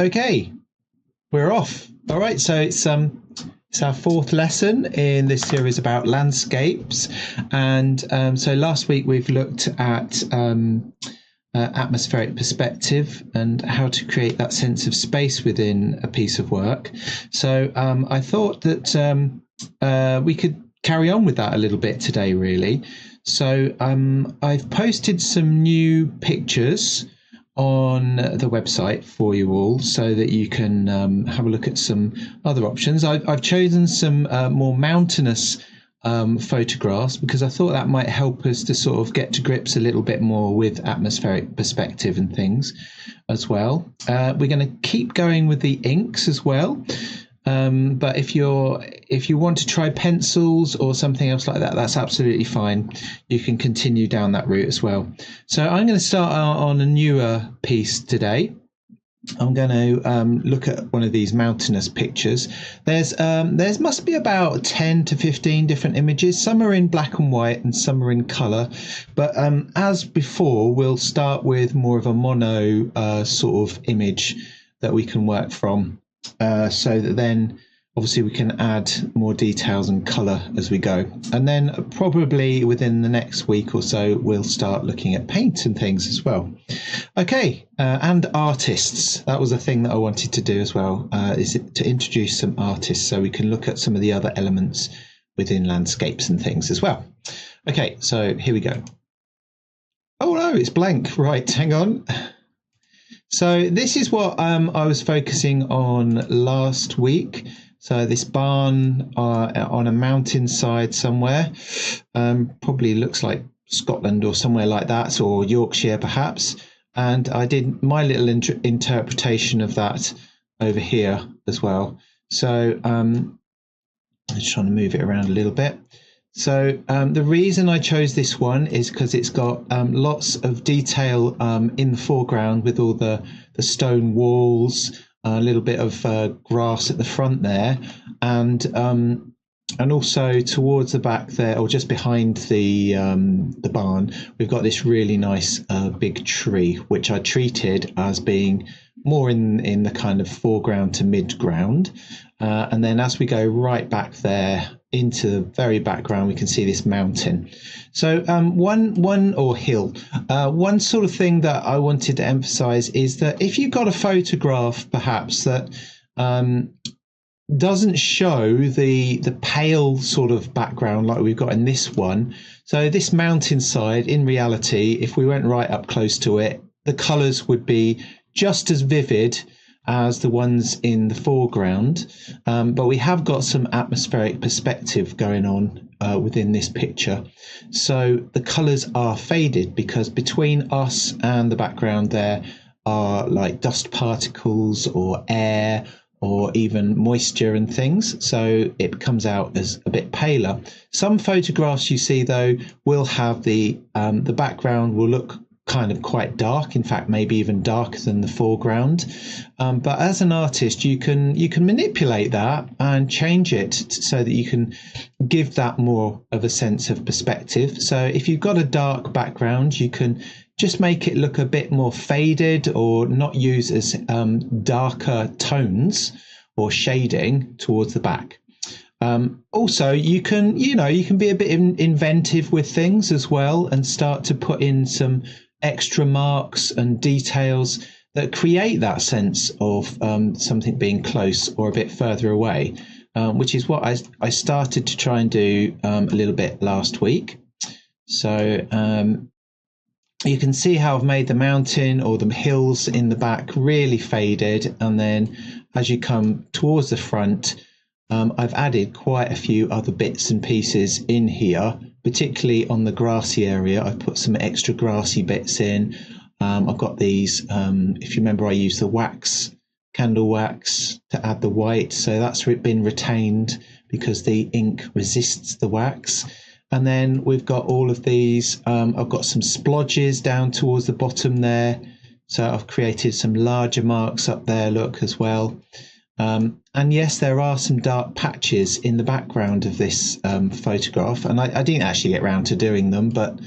Okay, we're off. All right, so it's our fourth lesson in this series about landscapes, and so last week we've looked at atmospheric perspective and how to create that sense of space within a piece of work. So I thought that we could carry on with that a little bit today, really. So I've posted some new pictures on the website for you all so that you can have a look at some other options. I've chosen some more mountainous photographs because I thought that might help us to sort of get to grips a little bit more with atmospheric perspective and things as well. We're going to keep going with the inks as well. But if you want to try pencils or something else like that, that's absolutely fine. You can continue down that route as well. So I'm going to start on a newer piece today. I'm going to look at one of these mountainous pictures. There's must be about 10 to 15 different images. Some are in black and white and some are in colour. But as before, we'll start with more of a mono sort of image that we can work from. So that then obviously we can add more details and colour as we go, and then probably within the next week or so we'll start looking at paint and things as well. Okay, and artists, that was a thing that I wanted to do as well, is to introduce some artists so we can look at some of the other elements within landscapes and things as well. Okay, so here we go. Oh no, it's blank. Right, hang on. So this is what I was focusing on last week. So this barn on a mountainside somewhere, probably looks like Scotland or somewhere like that, or Yorkshire perhaps. And I did my little interpretation of that over here as well. So I'm just trying to move it around a little bit. So the reason I chose this one is because it's got lots of detail in the foreground with all the stone walls, a little bit of grass at the front there, and also towards the back there, or just behind the barn, we've got this really nice big tree, which I treated as being more in the kind of foreground to mid-ground. And then as we go right back there into the very background, we can see this mountain. So one or hill. One sort of thing that I wanted to emphasize is that if you've got a photograph perhaps that doesn't show the pale sort of background like we've got in this one. So this mountainside, in reality, if we went right up close to it, the colors would be just as vivid as the ones in the foreground, but we have got some atmospheric perspective going on within this picture. So the colours are faded because between us and the background there are like dust particles or air or even moisture and things, so it comes out as a bit paler. Some photographs you see though will have the background will look kind of quite dark, in fact maybe even darker than the foreground, but as an artist you can manipulate that and change it so that you can give that more of a sense of perspective. So if you've got a dark background, you can just make it look a bit more faded or not use as darker tones or shading towards the back. Also you can be a bit inventive with things as well and start to put in some extra marks and details that create that sense of something being close or a bit further away, which is what I started to try and do a little bit last week. So you can see how I've made the mountain or the hills in the back really faded, and then as you come towards the front, I've added quite a few other bits and pieces in here, particularly on the grassy area. I've put some extra grassy bits in. I've got these, if you remember, I used the wax, candle wax to add the white. So that's been retained because the ink resists the wax. And then we've got all of these. I've got some splodges down towards the bottom there. So I've created some larger marks up there, look, as well. And yes, there are some dark patches in the background of this photograph, and I didn't actually get round to doing them, but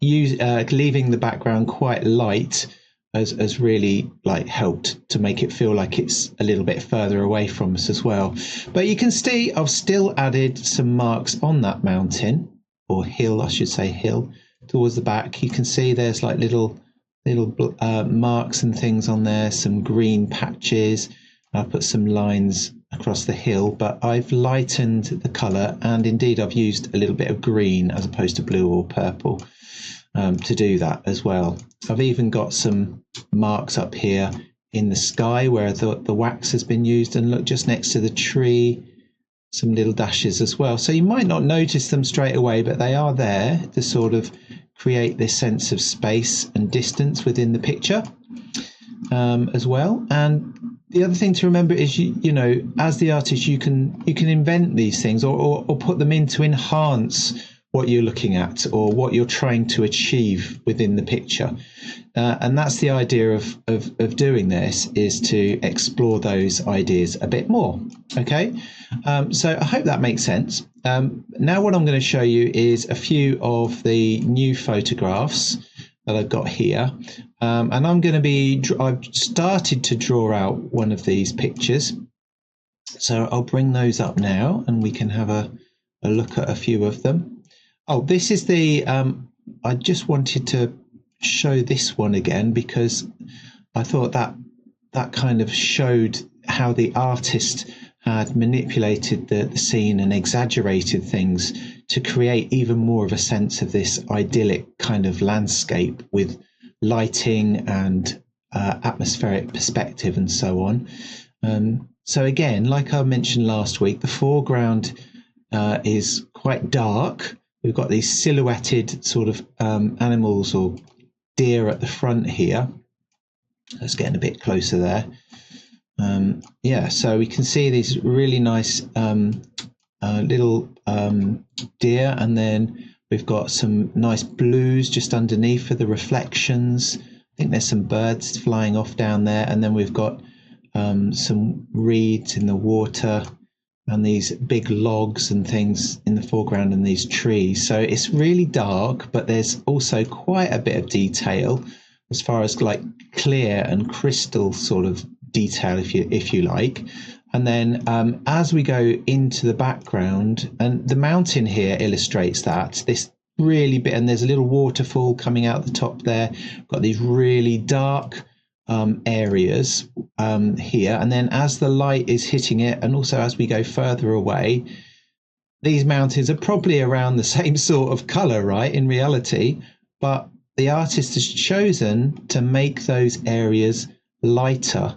leaving the background quite light has really like helped to make it feel like it's a little bit further away from us as well. But you can see I've still added some marks on that mountain, or hill, I should say hill, towards the back. You can see there's like little marks and things on there, some green patches. I've put some lines across the hill, but I've lightened the colour, and indeed I've used a little bit of green as opposed to blue or purple to do that as well. I've even got some marks up here in the sky where the wax has been used, and look, just next to the tree, some little dashes as well. So you might not notice them straight away, but they are there to sort of create this sense of space and distance within the picture as well. And the other thing to remember is, you know, as the artist, you can invent these things or put them in to enhance what you're looking at or what you're trying to achieve within the picture. And that's the idea of doing this, is to explore those ideas a bit more. Okay, so I hope that makes sense. Now what I'm going to show you is a few of the new photographs that I've got here. And I've started to draw out one of these pictures. So I'll bring those up now and we can have a look at a few of them. Oh, this is the, I just wanted to show this one again because I thought that kind of showed how the artist had manipulated the scene and exaggerated things to create even more of a sense of this idyllic kind of landscape with lighting and atmospheric perspective and so on. So again, like I mentioned last week, the foreground is quite dark. We've got these silhouetted sort of animals or deer at the front here. Let's get a bit closer there. Yeah, so we can see these really nice little deer, and then we've got some nice blues just underneath for the reflections. I think there's some birds flying off down there, and then we've got some reeds in the water and these big logs and things in the foreground and these trees. So it's really dark, but there's also quite a bit of detail as far as like clear and crystal sort of detail, if you like. And then as we go into the background, and the mountain here illustrates that, this really bit, and there's a little waterfall coming out the top there. Got these really dark areas here, and then as the light is hitting it, and also as we go further away, these mountains are probably around the same sort of color, right, in reality, but the artist has chosen to make those areas lighter.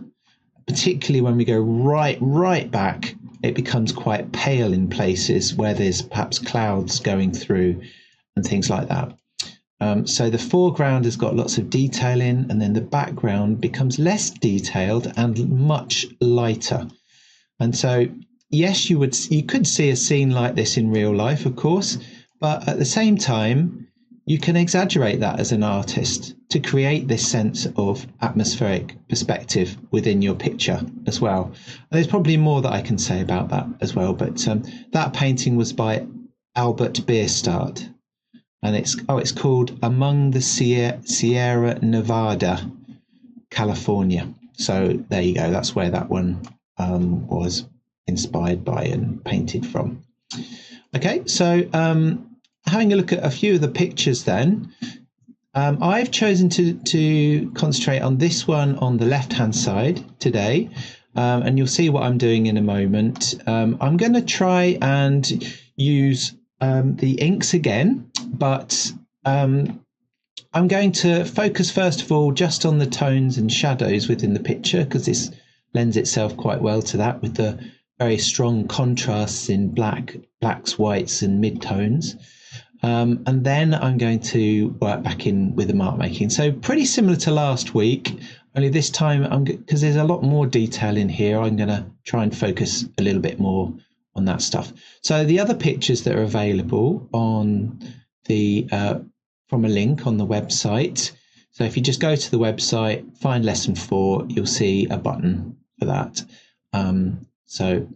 Particularly when we go right back, it becomes quite pale in places where there's perhaps clouds going through and things like that. So the foreground has got lots of detail in, and then the background becomes less detailed and much lighter. And so, yes, you could see a scene like this in real life, of course, but at the same time, you can exaggerate that as an artist to create this sense of atmospheric perspective within your picture as well. And there's probably more that I can say about that as well, but that painting was by Albert Bierstadt, and it's called Among the Sierra Nevada, California. So there you go. That's where that one was inspired by and painted from. Okay, so having a look at a few of the pictures then, I've chosen to concentrate on this one on the left-hand side today, and you'll see what I'm doing in a moment. I'm going to try and use the inks again, but I'm going to focus first of all just on the tones and shadows within the picture, because this lends itself quite well to that with the very strong contrasts in blacks, whites and mid-tones. And then I'm going to work back in with the mark making. So pretty similar to last week, only this time, because there's a lot more detail in here, I'm going to try and focus a little bit more on that stuff. So the other pictures that are available on the from a link on the website. So if you just go to the website, find lesson 4, you'll see a button for that. So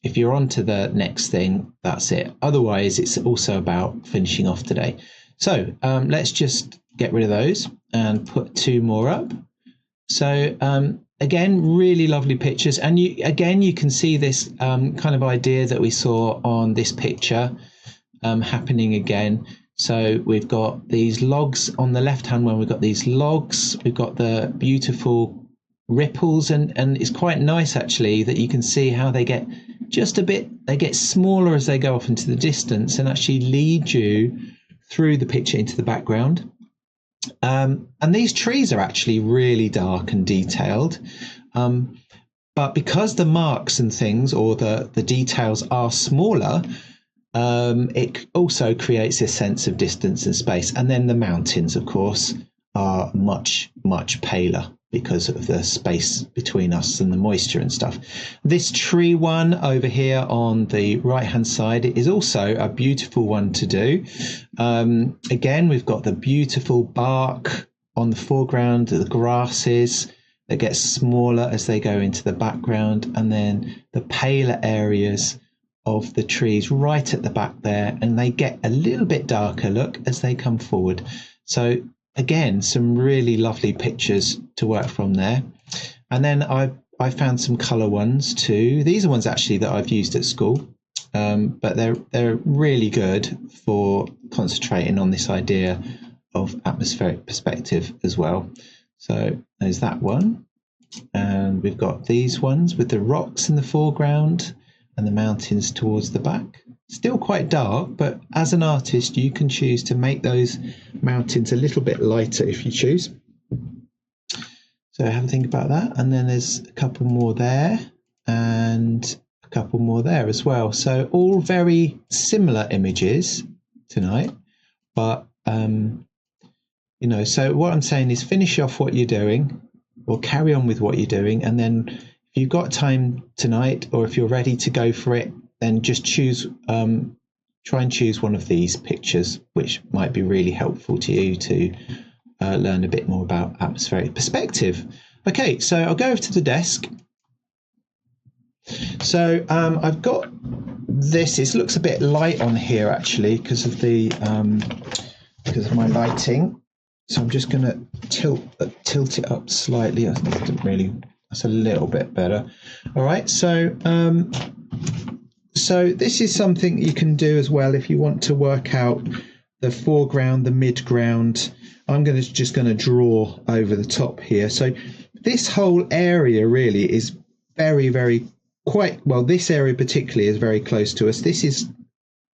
if you're on to the next thing, that's it. Otherwise, it's also about finishing off today. So let's just get rid of those and put 2 more up. So again, really lovely pictures, and you can see this kind of idea that we saw on this picture happening again. So we've got these logs on the left hand one, we've got these logs, we've got the beautiful ripples, and it's quite nice actually that you can see how they get just a bit, they get smaller as they go off into the distance and actually lead you through the picture into the background. And these trees are actually really dark and detailed, but because the marks and things, or the details, are smaller, it also creates a sense of distance and space. And then the mountains, of course, are much paler because of the space between us and the moisture and stuff. This tree one over here on the right hand side is also a beautiful one to do. Again, we've got the beautiful bark on the foreground, the grasses that get smaller as they go into the background, and then the paler areas of the trees right at the back there, and they get a little bit darker, look, as they come forward. So again, some really lovely pictures to work from there. And then I found some colour ones too. These are ones actually that I've used at school, but they're really good for concentrating on this idea of atmospheric perspective as well. So there's that one, and we've got these ones with the rocks in the foreground and the mountains towards the back. Still quite dark, but as an artist you can choose to make those mountains a little bit lighter if you choose. So have a think about that. And then there's a couple more there and a couple more there as well. So all very similar images tonight, but you know, so what I'm saying is finish off what you're doing, or carry on with what you're doing, and then if you've got time tonight, or if you're ready to go for it, then just choose, try and choose one of these pictures, which might be really helpful to you to learn a bit more about atmospheric perspective. Okay, so I'll go over to the desk. So I've got this. It looks a bit light on here actually because of my lighting. So I'm just going to tilt it up slightly. I didn't really. That's a little bit better. All right. So so this is something you can do as well if you want to work out the foreground, the midground. I'm just going to draw over the top here. So this whole area really is very quite well. This area particularly is very close to us. This is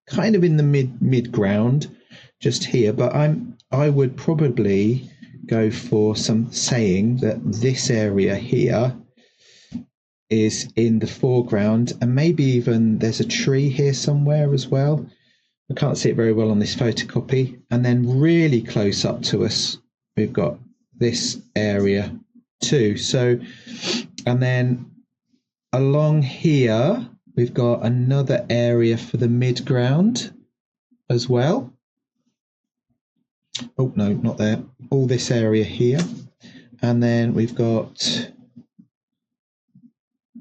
kind of in the midground just here, but I would probably go for saying that this area here is in the foreground, and maybe even there's a tree here somewhere as well. I can't see it very well on this photocopy. And then really close up to us, we've got this area too. So, and then along here, we've got another area for the midground as well. Oh, no, not there. All this area here. And then we've got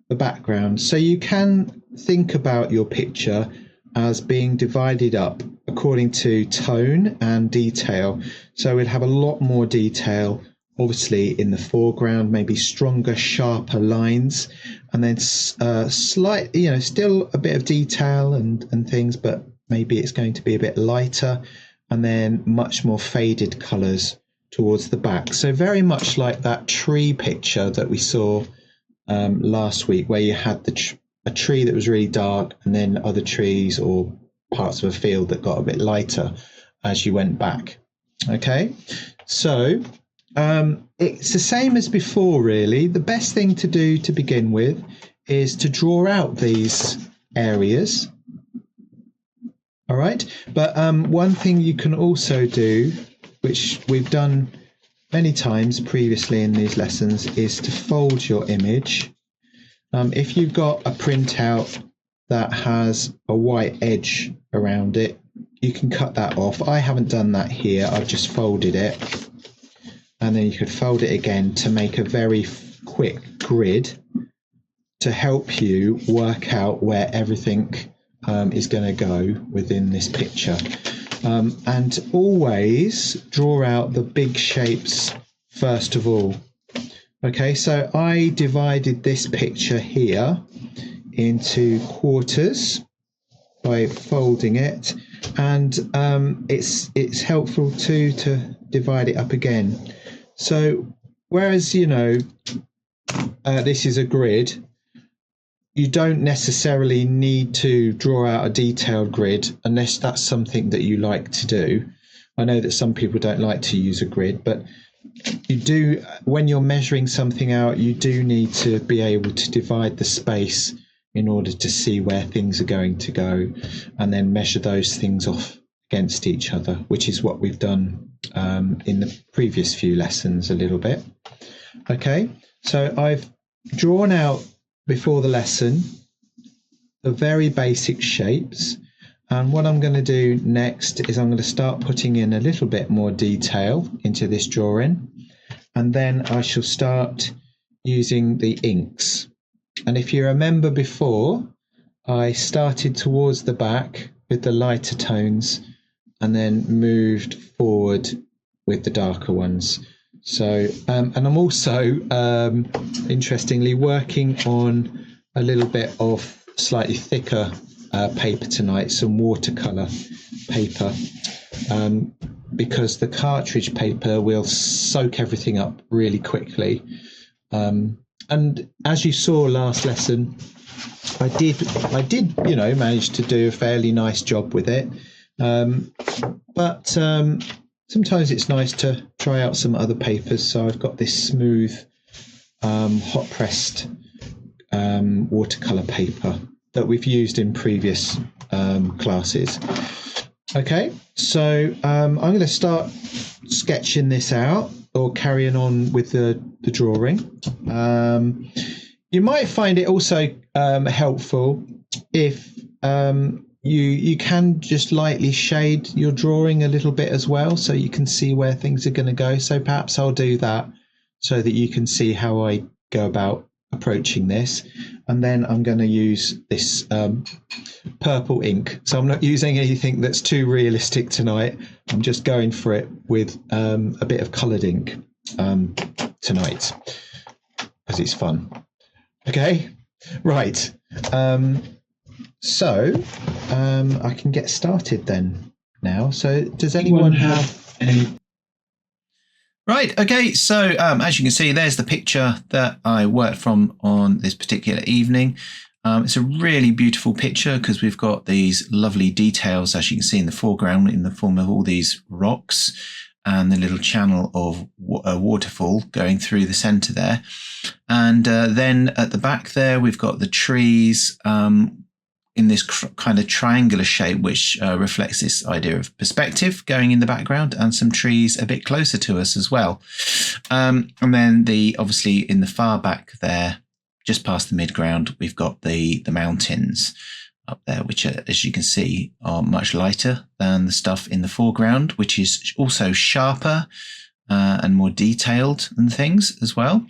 the background. So you can think about your picture as being divided up according to tone and detail. So we'll have a lot more detail, obviously, in the foreground, maybe stronger, sharper lines, and then slight, you know, still a bit of detail and things, but maybe it's going to be a bit lighter, and then much more faded colours towards the back. So very much like that tree picture that we saw last week, where you had a tree that was really dark, and then other trees or parts of a field that got a bit lighter as you went back. Okay, so it's the same as before really. The best thing to do to begin with is to draw out these areas. All right, but one thing you can also do, which we've done many times previously in these lessons, is to fold your image. If you've got a printout that has a white edge around it, you can cut that off. I haven't done that here. I've just folded it, and then you could fold it again to make a very quick grid to help you work out where everything is going to go within this picture. And always draw out the big shapes first of all. Okay, so I divided this picture here into quarters by folding it, and it's helpful too to divide it up again. So whereas, you know, this is a grid, you don't necessarily need to draw out a detailed grid unless that's something that you like to do. I know that some people don't like to use a grid, but you do, when you're measuring something out, you do need to be able to divide the space in order to see where things are going to go, and then measure those things off against each other, which is what we've done in the previous few lessons a little bit. Okay, so I've drawn out before the lesson the very basic shapes, and what I'm going to do next is I'm going to start putting in a little bit more detail into this drawing, and then I shall start using the inks. And if you remember before, I started towards the back with the lighter tones and then moved forward with the darker ones. So, and I'm also, interestingly, working on a little bit of slightly thicker paper tonight, some watercolour paper, because the cartridge paper will soak everything up really quickly. And as you saw last lesson, I did, you know, manage to do a fairly nice job with it. But sometimes it's nice to try out some other papers. So I've got this smooth, hot pressed watercolor paper that we've used in previous classes. Okay, so I'm going to start sketching this out, or carrying on with the drawing. You might find it also helpful if you can just lightly shade your drawing a little bit as well, so you can see where things are going to go. So perhaps I'll do that so that you can see how I go about approaching this. And then I'm going to use this purple ink. So I'm not using anything that's too realistic tonight. I'm just going for it with a bit of coloured ink tonight, because it's fun. Okay, right. So I can get started then now. So does anyone have any? Right, okay, so as you can see, there's the picture that I worked from on this particular evening. It's a really beautiful picture because we've got these lovely details, as you can see in the foreground, in the form of all these rocks and the little channel of a waterfall going through the centre there. And then at the back there, we've got the trees in this kind of triangular shape, which reflects this idea of perspective going in the background, and some trees a bit closer to us as well. And then obviously in the far back there, just past the midground, we've got the mountains up there, which are, as you can see, are much lighter than the stuff in the foreground, which is also sharper and more detailed than things as well.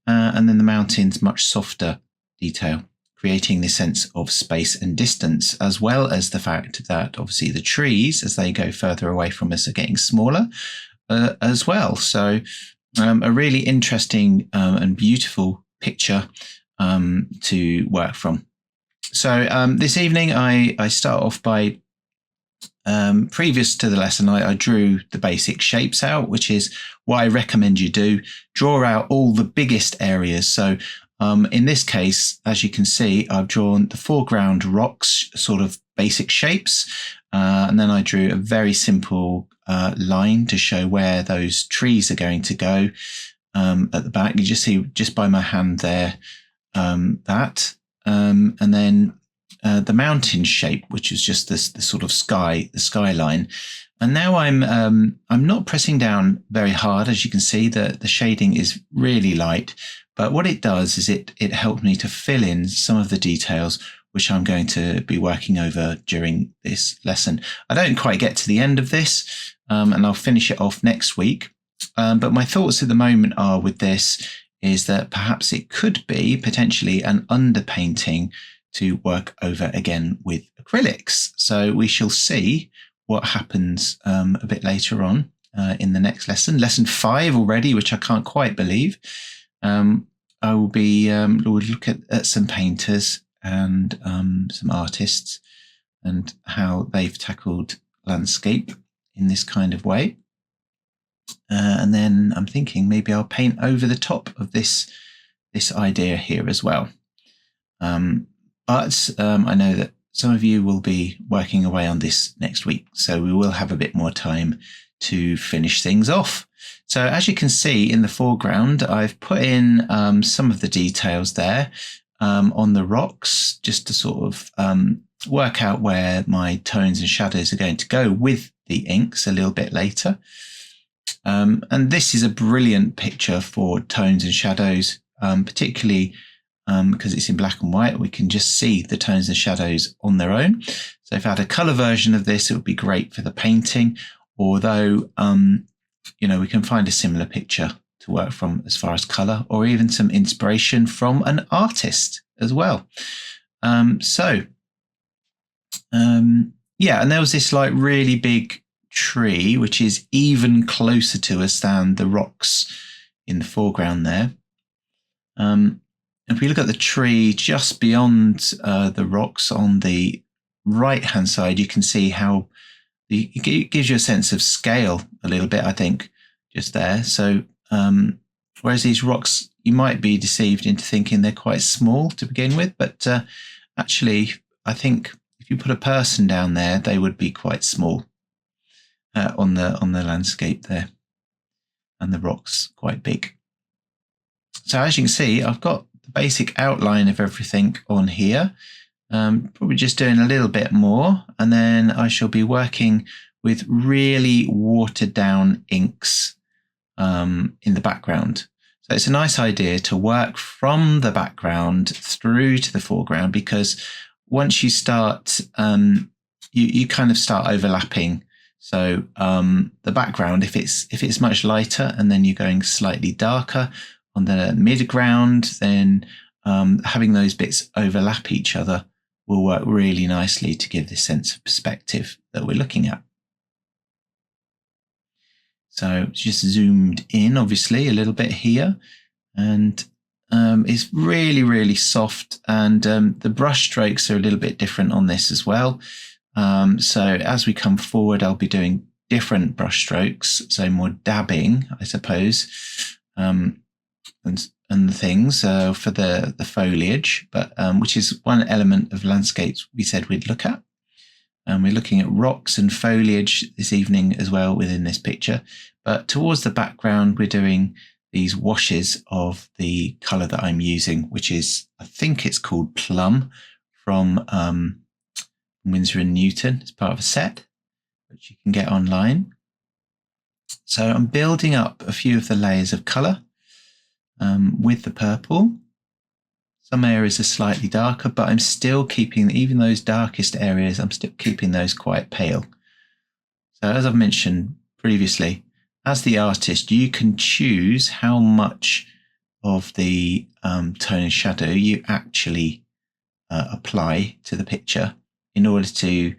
And then the mountains, much softer detail, creating this sense of space and distance, as well as the fact that obviously the trees, as they go further away from us, are getting smaller as well. So a really interesting and beautiful picture to work from. So this evening I start off by, previous to the lesson, I drew the basic shapes out, which is what I recommend you do. Draw out all the biggest areas. So in this case, as you can see, I've drawn the foreground rocks, sort of basic shapes, and then I drew a very simple line to show where those trees are going to go at the back. You just see just by my hand there that, and then the mountain shape, which is just the sort of the skyline. And now I'm not pressing down very hard. As you can see, the shading is really light. But what it does is it helped me to fill in some of the details, which I'm going to be working over during this lesson. I don't quite get to the end of this, and I'll finish it off next week. But my thoughts at the moment are with this is that perhaps it could be potentially an underpainting to work over again with acrylics. So we shall see what happens a bit later on in the next lesson. Lesson 5 already, which I can't quite believe. I will be we'll look at some painters and some artists and how they've tackled landscape in this kind of way. And then I'm thinking maybe I'll paint over the top of this idea here as well. But I know that some of you will be working away on this next week, so we will have a bit more time to finish things off. So as you can see in the foreground, I've put in some of the details there on the rocks, just to sort of work out where my tones and shadows are going to go with the inks a little bit later. And this is a brilliant picture for tones and shadows, particularly because it's in black and white. We can just see the tones and shadows on their own. So if I had a color version of this, it would be great for the painting, although we can find a similar picture to work from as far as color, or even some inspiration from an artist as well. And there was this like really big tree which is even closer to us than the rocks in the foreground there. If we look at the tree just beyond the rocks on the right hand side, you can see how it gives you a sense of scale a little bit, I think, just there. So whereas these rocks, you might be deceived into thinking they're quite small to begin with, but actually I think if you put a person down there, they would be quite small on the landscape there, and the rocks quite big. So as you can see, I've got the basic outline of everything on here. Probably just doing a little bit more, and then I shall be working with really watered down inks in the background. So it's a nice idea to work from the background through to the foreground, because once you start, you kind of start overlapping. So the background, if it's much lighter and then you're going slightly darker on the midground, then having those bits overlap each other will work really nicely to give this sense of perspective that we're looking at. So just zoomed in, obviously, a little bit here, and it's really, really soft, and the brush strokes are a little bit different on this as well. So as we come forward, I'll be doing different brush strokes, so more dabbing, I suppose, and the things for the foliage, but which is one element of landscapes we said we'd look at. We're looking at rocks and foliage this evening as well within this picture. But towards the background, we're doing these washes of the colour that I'm using, which is, I think it's called Plum, from Winsor & Newton. It's part of a set which you can get online. So I'm building up a few of the layers of colour with the purple. Some areas are slightly darker, but I'm still keeping, even those darkest areas, I'm still keeping those quite pale. So as I've mentioned previously, as the artist, you can choose how much of the tone and shadow you actually apply to the picture in order to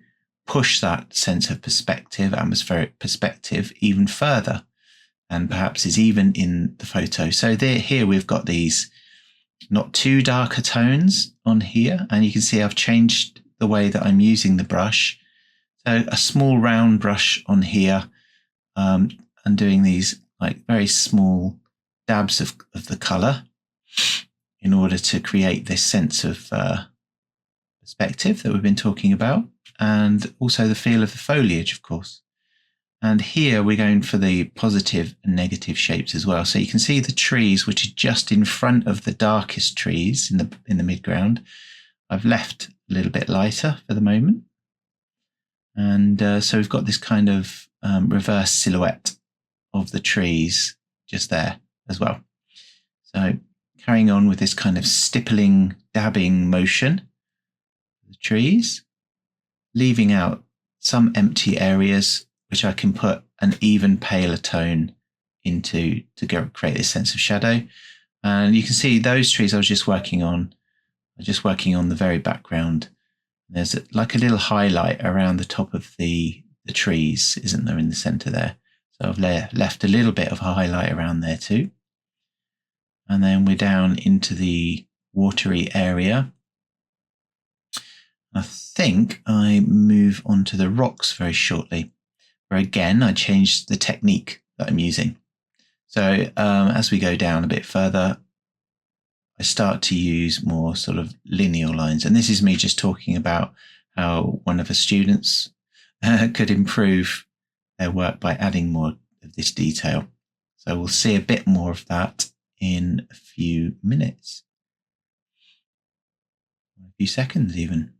push that sense of perspective, atmospheric perspective, even further, and perhaps is even in the photo. So here we've got these not too darker tones on here, and you can see I've changed the way that I'm using the brush. So a small round brush on here, and doing these like very small dabs of the colour in order to create this sense of perspective that we've been talking about, and also the feel of the foliage, of course. And here we're going for the positive and negative shapes as well. So you can see the trees, which are just in front of the darkest trees in the midground. I've left a little bit lighter for the moment. And so we've got this kind of reverse silhouette of the trees just there as well. So carrying on with this kind of stippling, dabbing motion of the trees, leaving out some empty areas which I can put an even paler tone into to create this sense of shadow. And you can see those trees I was just working on the very background. There's like a little highlight around the top of the trees, isn't there, in the center there? So I've left a little bit of a highlight around there too. And then we're down into the watery area. I think I move on to the rocks very shortly, where again, I changed the technique that I'm using. So as we go down a bit further, I start to use more sort of lineal lines. And this is me just talking about how one of the students could improve their work by adding more of this detail. So we'll see a bit more of that in a few minutes, a few seconds even.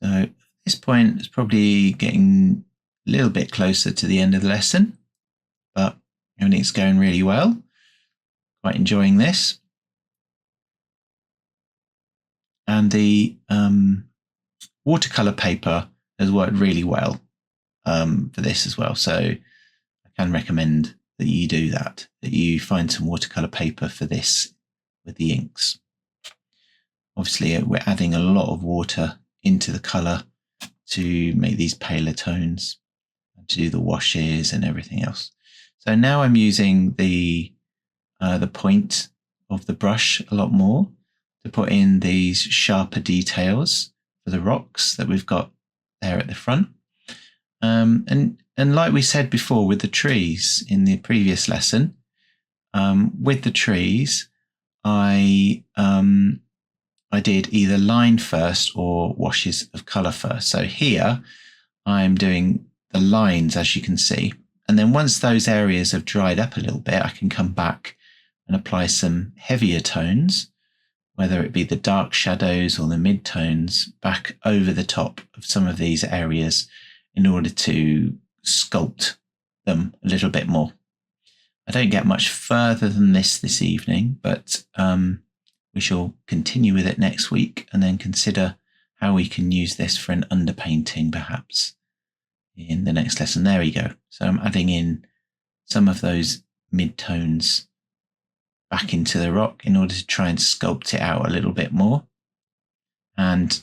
So at this point, it's probably getting a little bit closer to the end of the lesson, but everything's going really well. Quite enjoying this. And the watercolor paper has worked really well for this as well. So I can recommend that you do that you find some watercolor paper for this with the inks. Obviously, we're adding a lot of water into the color to make these paler tones, to do the washes and everything else. So now I'm using the point of the brush a lot more to put in these sharper details for the rocks that we've got there at the front. And like we said before with the trees in the previous lesson, with the trees, I did either line first or washes of colour first. So here I'm doing the lines, as you can see. And then once those areas have dried up a little bit, I can come back and apply some heavier tones, whether it be the dark shadows or the mid-tones, back over the top of some of these areas in order to sculpt them a little bit more. I don't get much further than this evening, but we shall continue with it next week and then consider how we can use this for an underpainting perhaps in the next lesson. There we go. So I'm adding in some of those mid-tones back into the rock in order to try and sculpt it out a little bit more. And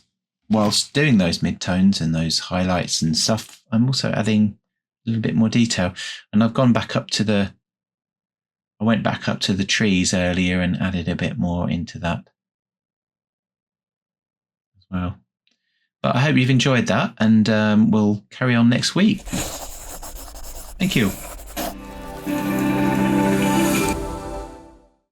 whilst doing those mid-tones and those highlights and stuff, I'm also adding a little bit more detail. And I've gone back up to I went back up to the trees earlier and added a bit more into that as well. But I hope you've enjoyed that, and we'll carry on next week. Thank you.